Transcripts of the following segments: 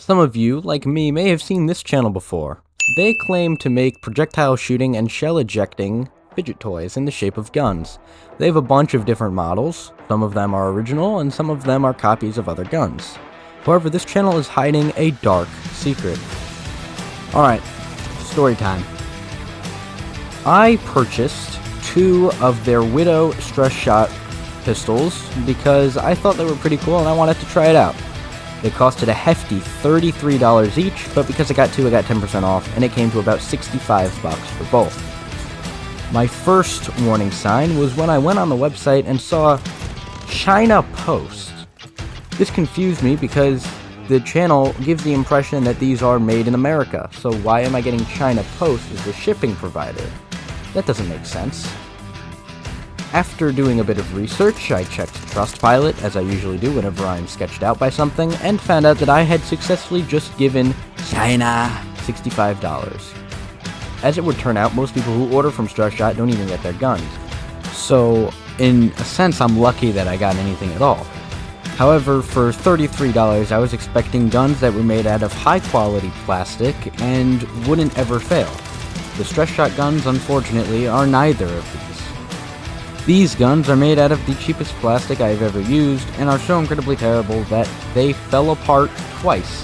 Some of you, like me, may have seen this channel before. They claim to make projectile shooting and shell ejecting fidget toys in the shape of guns. They have a bunch of different models. Some of them are original and some of them are copies of other guns. However, this channel is hiding a dark secret. Alright, story time. I purchased 2 of their Widow stress shot pistols because I thought they were pretty cool and I wanted to try it out. They costed a hefty $33 each, but because I got 2, I got 10% off, and it came to about $65 for both. My first warning sign was when I went on the website and saw China Post. This confused me because the channel gives the impression that these are made in America, so why am I getting China Post as the shipping provider? That doesn't make sense. After doing a bit of research, I checked Trustpilot, as I usually do whenever I'm sketched out by something, and found out that I had successfully just given China $65. As it would turn out, most people who order from Stress Shot don't even get their guns. So, in a sense, I'm lucky that I got anything at all. However, for $33, I was expecting guns that were made out of high-quality plastic and wouldn't ever fail. The Stress Shot guns, unfortunately, are neither of these. These guns are made out of the cheapest plastic I've ever used, and are so incredibly terrible that they fell apart twice.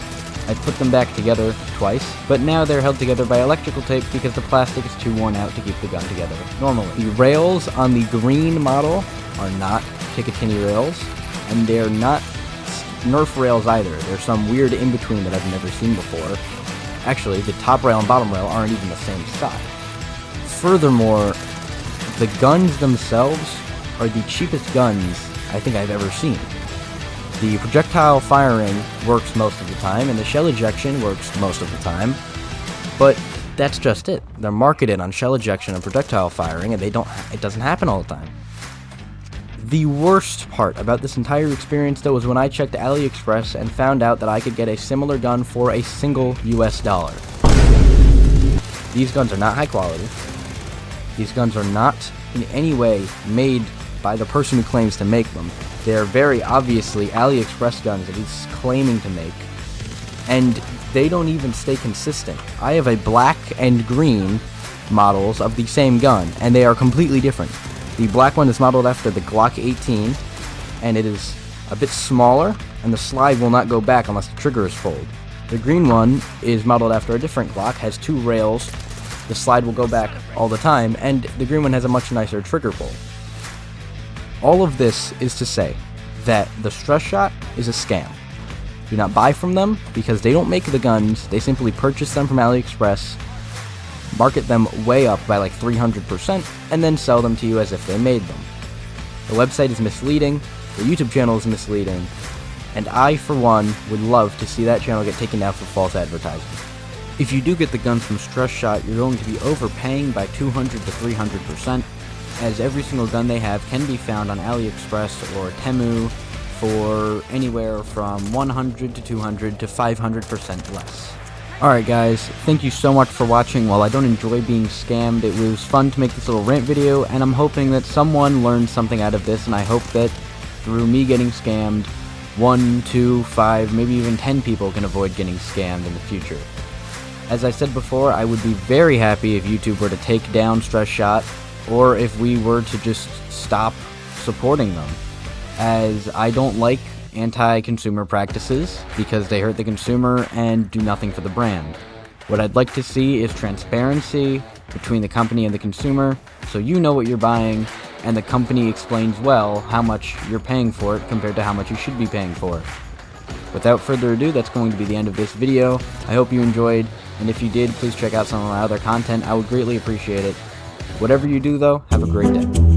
I put them back together twice, but now they're held together by electrical tape because the plastic is too worn out to keep the gun together normally. The rails on the green model are not Picatinny rails, and they're not Nerf rails either. They're some weird in-between that I've never seen before. Actually, the top rail and bottom rail aren't even the same size. Furthermore, the guns themselves are the cheapest guns I think I've ever seen. The projectile firing works most of the time, and the shell ejection works most of the time, but that's just it. They're marketed on shell ejection and projectile firing, and it doesn't happen all the time. The worst part about this entire experience, though, was when I checked AliExpress and found out that I could get a similar gun for a single US dollar. These guns are not high quality. These guns are not in any way made by the person who claims to make them. They're very obviously AliExpress guns that he's claiming to make, and they don't even stay consistent. I have a black and green models of the same gun, and they are completely different. The black one is modeled after the Glock 18, and it is a bit smaller, and the slide will not go back unless the trigger is pulled. The green one is modeled after a different Glock, has 2 rails, the slide will go back all the time, and the green one has a much nicer trigger pull. All of this is to say that the Stress Shot is a scam. Do not buy from them because they don't make the guns, they simply purchase them from AliExpress, market them way up by like 300%, and then sell them to you as if they made them. The website is misleading, the YouTube channel is misleading, and I, for one, would love to see that channel get taken down for false advertising. If you do get the guns from Stress Shot, you're going to be overpaying by 200 to 300%, as every single gun they have can be found on AliExpress or Temu for anywhere from 100 to 200 to 500% less. Alright guys, thank you so much for watching. While I don't enjoy being scammed, it was fun to make this little rant video, and I'm hoping that someone learned something out of this, and I hope that through me getting scammed, 1, 2, 5, maybe even 10 people can avoid getting scammed in the future. As I said before, I would be very happy if YouTube were to take down Stress Shot, or if we were to just stop supporting them, as I don't like anti-consumer practices because they hurt the consumer and do nothing for the brand. What I'd like to see is transparency between the company and the consumer, so you know what you're buying, and the company explains well how much you're paying for it compared to how much you should be paying for it. Without further ado, that's going to be the end of this video. I hope you enjoyed, and if you did, please check out some of my other content. I would greatly appreciate it. Whatever you do, though, have a great day.